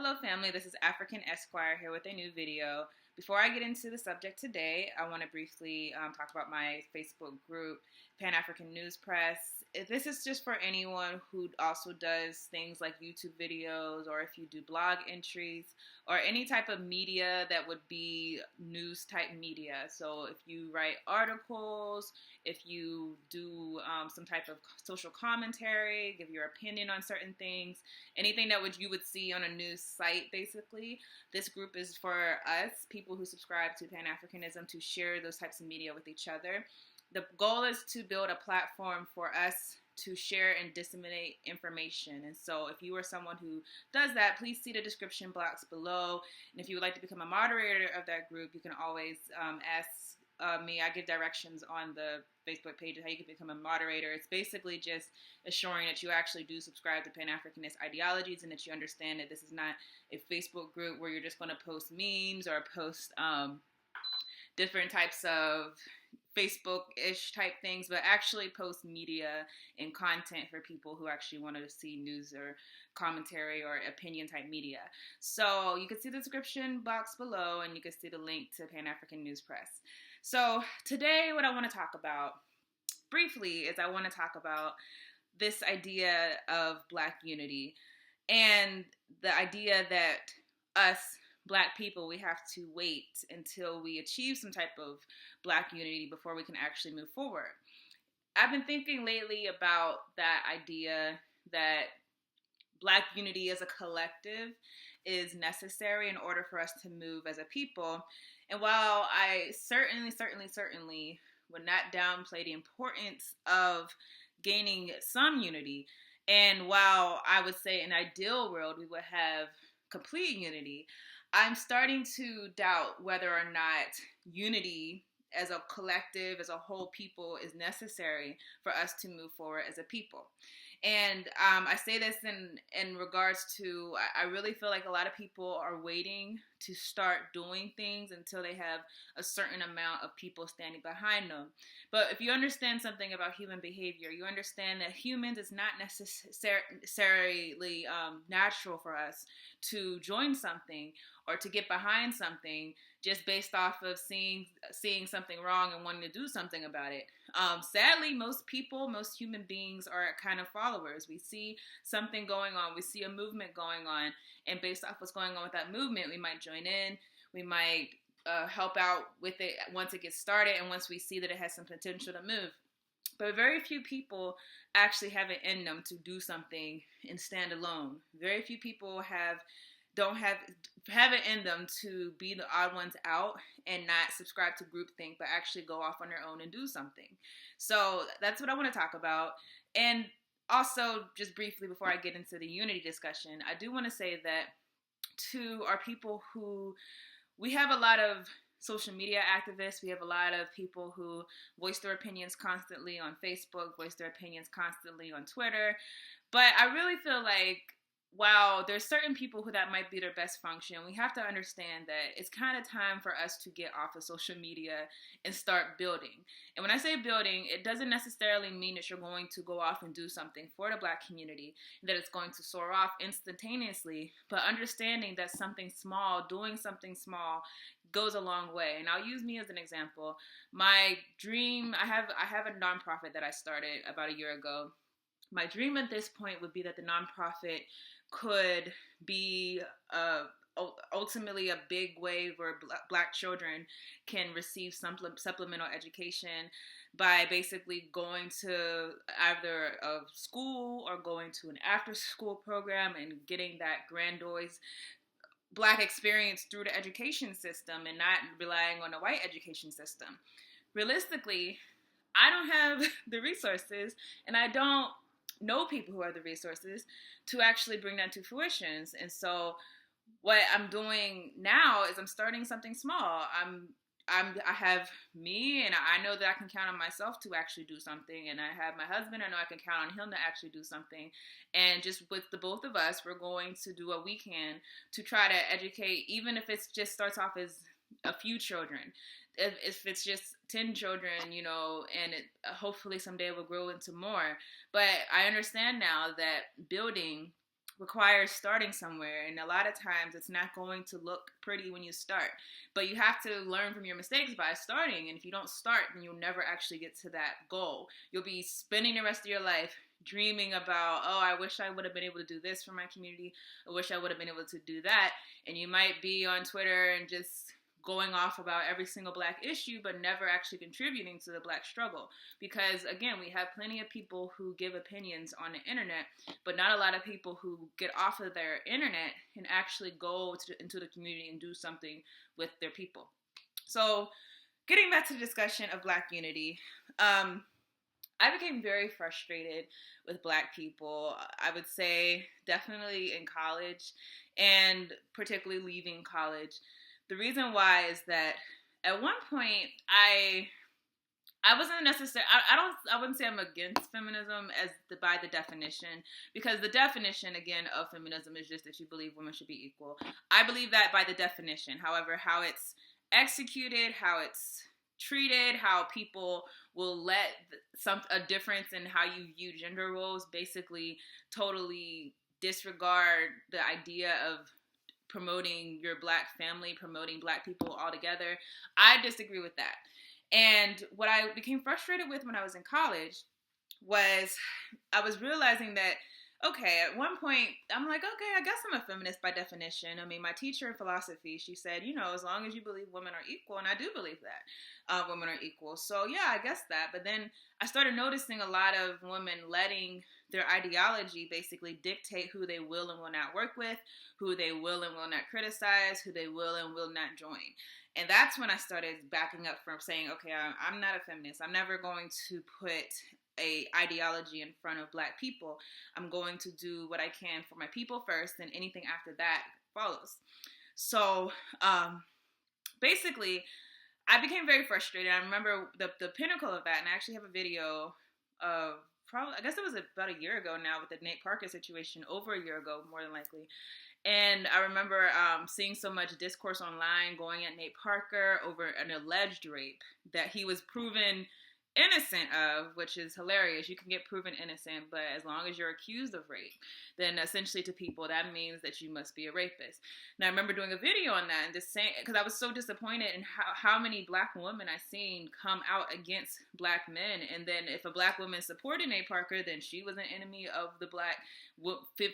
Hello family, this is African Esquire here with a new video. Before I get into the subject today, I want to briefly talk about my Facebook group, Pan-African News Press. This is just for anyone who also does things like YouTube videos, or if you do blog entries, or any type of media that would be news type media. So if you write articles, if you do some type of social commentary, give your opinion on certain things, anything that you would see on a news site, basically. This group is for us, people who subscribe to Pan-Africanism, to share those types of media with each other. The goal is to build a platform for us to share and disseminate information. And so if you are someone who does that, please see the description box below. And if you would like to become a moderator of that group, you can always ask me. I give directions on the Facebook page of how you can become a moderator. It's basically just assuring that you actually do subscribe to Pan-Africanist ideologies and that you understand that this is not a Facebook group where you're just going to post memes or post different types of Facebook-ish type things, but actually post media and content for people who actually want to see news or commentary or opinion type media. So you can see the description box below, and you can see the link to Pan-African News Press. So today what I want to talk about briefly is I want to talk about this idea of Black unity and the idea that us Black people, we have to wait until we achieve some type of Black unity before we can actually move forward. I've been thinking lately about that idea that Black unity as a collective is necessary in order for us to move as a people. And while I certainly would not downplay the importance of gaining some unity, and while I would say in an ideal world we would have complete unity, I'm starting to doubt whether or not unity as a collective, as a whole people, is necessary for us to move forward as a people. And I say this in regards to, I really feel like a lot of people are waiting to start doing things until they have a certain amount of people standing behind them. But if you understand something about human behavior, you understand that humans, it's not necessarily natural for us to join something or to get behind something just based off of seeing something wrong and wanting to do something about it. Sadly, most human beings are kind of followers. We see something going on, we see a movement going on, and based off what's going on with that movement, we might join in, we might help out with it once it gets started, and once we see that it has some potential to move. But very few people actually have it in them to do something and stand alone. Very few people don't have it in them to be the odd ones out and not subscribe to groupthink, but actually go off on their own and do something. So that's what I want to talk about. And also, just briefly before I get into the unity discussion, I do want to say that to our people who, we have a lot of social media activists, we have a lot of people who voice their opinions constantly on Facebook, voice their opinions constantly on Twitter, but I really feel like while there's certain people who that might be their best function, we have to understand that it's kind of time for us to get off of social media and start building. And when I say building, it doesn't necessarily mean that you're going to go off and do something for the Black community, that it's going to soar off instantaneously, but understanding that something small, doing something small, goes a long way. And I'll use me as an example. My dream, I have a nonprofit that I started about a year ago. My dream at this point would be that the nonprofit could be ultimately a big way where Black children can receive supplemental education by basically going to either a school or going to an after-school program and getting that grandiose Black experience through the education system and not relying on the white education system. Realistically, I don't have the resources, and I don't know people who have the resources to actually bring that to fruition. And so what I'm doing now is I'm starting something small. I have me, and I know that I can count on myself to actually do something, and I have my husband, I know I can count on him to actually do something, and just with the both of us, we're going to do what we can to try to educate, even if it just starts off as a few children. If it's just 10 children, and hopefully someday it will grow into more. But I understand now that building requires starting somewhere, and a lot of times it's not going to look pretty when you start, but you have to learn from your mistakes by starting. And if you don't start, then you'll never actually get to that goal. You'll be spending the rest of your life dreaming about, oh, I wish I would have been able to do this for my community, I wish I would have been able to do that. And you might be on Twitter and just going off about every single Black issue, but never actually contributing to the Black struggle. Because again, we have plenty of people who give opinions on the internet, but not a lot of people who get off of their internet and actually go into the community and do something with their people. So getting back to the discussion of Black unity, I became very frustrated with Black people. I would say definitely in college, and particularly leaving college. The reason why is that at one point I wasn't necessarily, I wouldn't say I'm against feminism by the definition, because the definition again of feminism is just that you believe women should be equal. I believe that by the definition. However, how it's executed, how it's treated, how people will let a difference in how you view gender roles basically totally disregard the idea of promoting your Black family, promoting Black people all together. I disagree with that. And what I became frustrated with when I was in college was I was realizing that, okay, at one point, I'm like, okay, I guess I'm a feminist by definition. I mean, my teacher in philosophy, she said, as long as you believe women are equal, and I do believe that, women are equal. So yeah, I guess that. But then I started noticing a lot of women letting their ideology basically dictate who they will and will not work with, who they will and will not criticize, who they will and will not join. And that's when I started backing up from saying, okay, I'm not a feminist. I'm never going to put a ideology in front of Black people. I'm going to do what I can for my people first, and anything after that follows. So basically, I became very frustrated. I remember the pinnacle of that, and I actually have a video of I guess it was about a year ago now with the Nate Parker situation, over a year ago, more than likely. And I remember seeing so much discourse online going at Nate Parker over an alleged rape that he was proven innocent of, which is hilarious. You can get proven innocent, but as long as you're accused of rape, then essentially to people that means that you must be a rapist. Now I remember doing a video on that and just saying, because I was so disappointed in how many Black women I seen come out against Black men, and then if a Black woman supported Nate Parker, then she was an enemy of the Black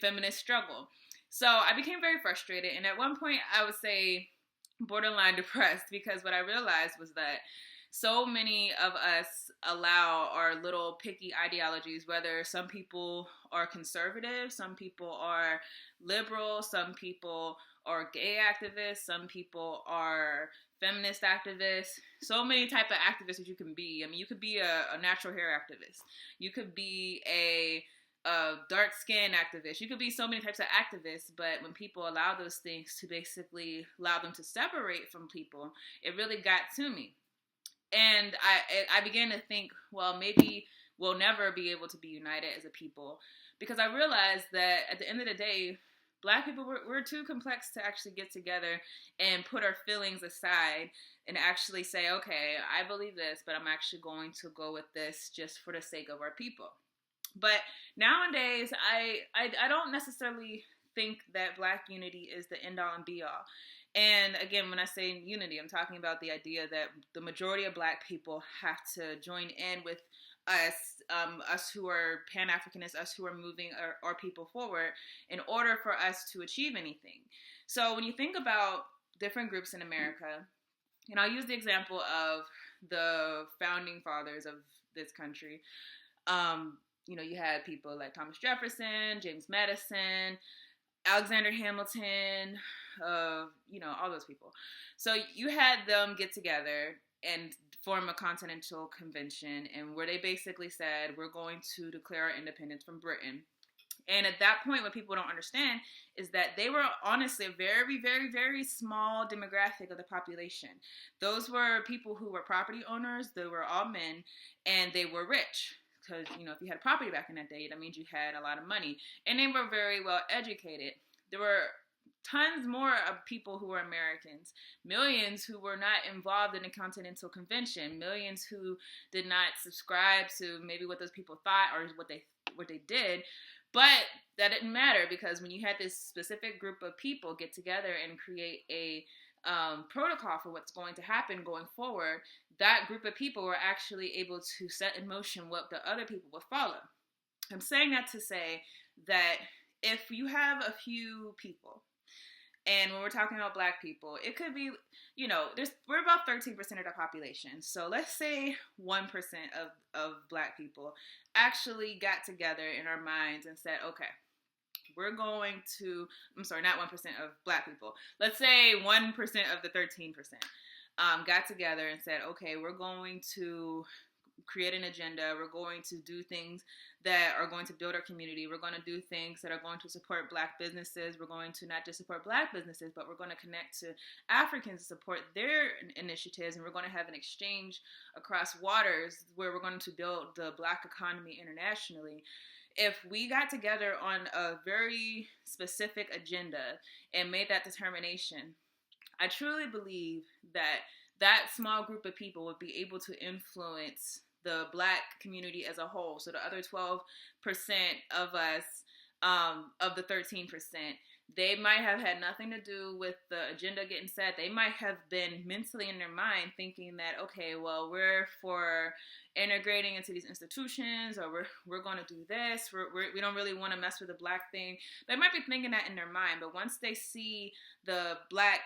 feminist struggle. So I became very frustrated, and at one point I would say borderline depressed, because what I realized was that so many of us allow our little picky ideologies, whether some people are conservative, some people are liberal, some people are gay activists, some people are feminist activists, so many type of activists that you can be. I mean, you could be a natural hair activist. You could be a dark skin activist. You could be so many types of activists, but when people allow those things to basically allow them to separate from people, it really got to me. And I began to think, well, maybe we'll never be able to be united as a people, because I realized that at the end of the day, Black people, we're too complex to actually get together and put our feelings aside and actually say, okay, I believe this, but I'm actually going to go with this just for the sake of our people. But nowadays, I don't necessarily think that Black unity is the end all and be all. And again, when I say unity, I'm talking about the idea that the majority of Black people have to join in with us who are Pan-Africanists, us who are moving our people forward in order for us to achieve anything. So when you think about different groups in America, and I'll use the example of the founding fathers of this country, you had people like Thomas Jefferson, James Madison, Alexander Hamilton, all those people. So you had them get together and form a continental convention, and where they basically said, we're going to declare our independence from Britain. And at that point, what people don't understand is that they were honestly a very, very, very small demographic of the population. Those were people who were property owners. They were all men, and they were rich. Because, if you had property back in that day, that means you had a lot of money. And they were very well educated. There were tons more of people who were Americans, millions who were not involved in the Continental Convention, millions who did not subscribe to maybe what those people thought or what they did. But that didn't matter, because when you had this specific group of people get together and create a protocol for what's going to happen going forward, that group of people were actually able to set in motion what the other people would follow. I'm saying that to say that if you have a few people, and when we're talking about Black people, it could be, we're about 13% of the population. So let's say 1% of Black people actually got together in our minds and said, okay, we're going to, I'm sorry, not 1% of Black people. Let's say 1% of the 13% got together and said, okay, we're going to create an agenda. We're going to do things that are going to build our community. We're going to do things that are going to support Black businesses. We're going to not just support Black businesses, but we're going to connect to Africans to support their initiatives. And we're going to have an exchange across waters where we're going to build the Black economy internationally. If we got together on a very specific agenda and made that determination, I truly believe that that small group of people would be able to influence the Black community as a whole. So the other 12% of us, of the 13%, they might have had nothing to do with the agenda getting set. They might have been mentally in their mind thinking that, okay, well, we're for integrating into these institutions, or we're going to do this. We don't really want to mess with the Black thing. They might be thinking that in their mind, but once they see the Black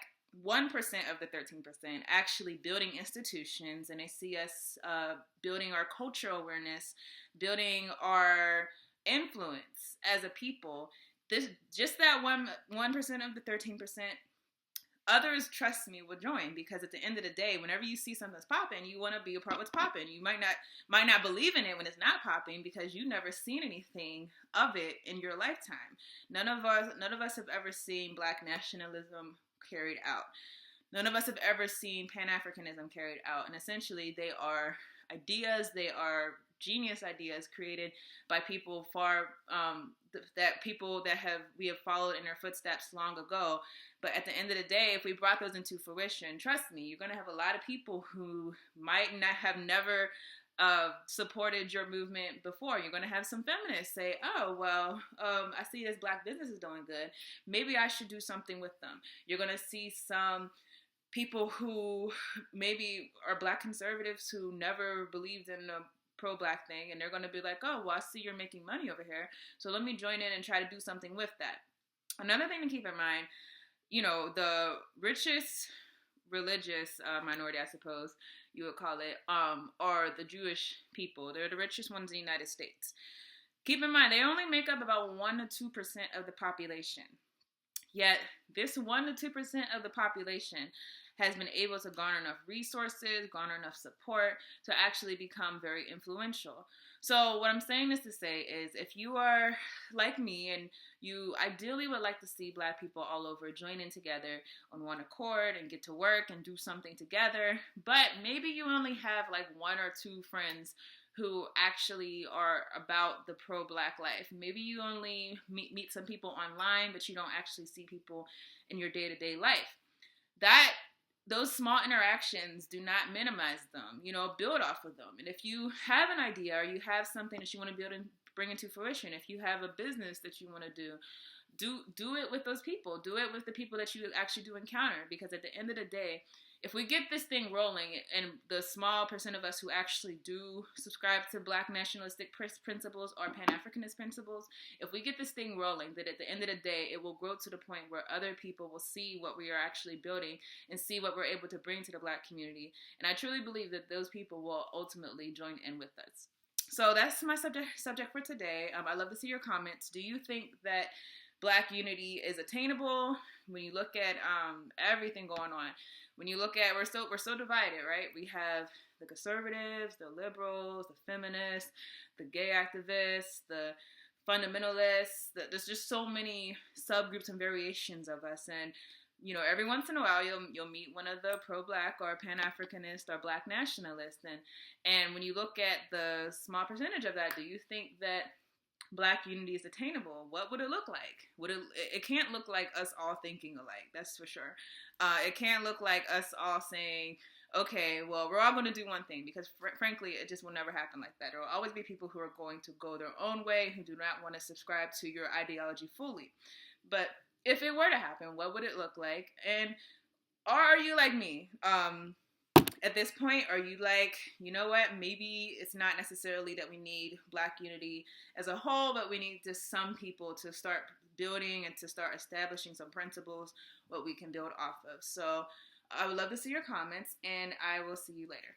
1% of the 13% actually building institutions, and they see us building our cultural awareness, building our influence as a people, just that 1% of the 13%, others, trust me, will join, because at the end of the day, whenever you see something that's popping, you want to be a part of what's popping. You might not believe in it when it's not popping, because you've never seen anything of it in your lifetime. None of us have ever seen Black nationalism carried out. None of us have ever seen Pan-Africanism carried out. And essentially, they are ideas, they are genius ideas created by people we have followed in their footsteps long ago. But at the end of the day, if we brought those into fruition, trust me, you're going to have a lot of people who might not have never supported your movement before. You're going to have some feminists say, oh, well, I see this Black business is doing good. Maybe I should do something with them. You're going to see some people who maybe are Black conservatives who never believed in the pro-Black thing, and they're going to be like, oh, well, I see you're making money over here, so let me join in and try to do something with that. Another thing to keep in mind, the richest religious minority, I suppose you would call it, are the Jewish people. They're the richest ones in the United States. Keep in mind, they only make up about 1 to 2% of the population. Yet, this 1 to 2% of the population has been able to garner enough resources, garner enough support to actually become very influential. So what I'm saying this to say is, if you are like me and you ideally would like to see Black people all over join in together on one accord and get to work and do something together, but maybe you only have like 1 or 2 friends who actually are about the pro-Black life. Maybe you only meet some people online, but you don't actually see people in your day-to-day life. Those small interactions, do not minimize them, build off of them. And if you have an idea, or you have something that you want to build and bring into fruition, if you have a business that you want to do it with those people. Do it with the people that you actually do encounter, because at the end of the day, if we get this thing rolling, and the small percent of us who actually do subscribe to Black nationalistic principles or Pan-Africanist principles, if we get this thing rolling, that at the end of the day, it will grow to the point where other people will see what we are actually building and see what we're able to bring to the Black community. And I truly believe that those people will ultimately join in with us. So that's my subject for today. I'd love to see your comments. Do you think that Black unity is attainable when you look at everything going on? When you look at, we're so divided, right? We have the conservatives, the liberals, the feminists, the gay activists, the fundamentalists. There's just so many subgroups and variations of us. And every once in a while, you'll meet one of the pro-Black or Pan-Africanist or Black nationalists. And when you look at the small percentage of that, do you think that Black unity is attainable? What would it look like? It can't look like us all thinking alike, that's for sure. It can't look like us all saying, okay, well, we're all going to do one thing because, frankly, it just will never happen like that. There will always be people who are going to go their own way, who do not want to subscribe to your ideology fully. But if it were to happen, what would it look like? And are you like me? At this point, are you like, you know what, maybe it's not necessarily that we need Black unity as a whole, but we need just some people to start building and to start establishing some principles what we can build off of. So I would love to see your comments, and I will see you later.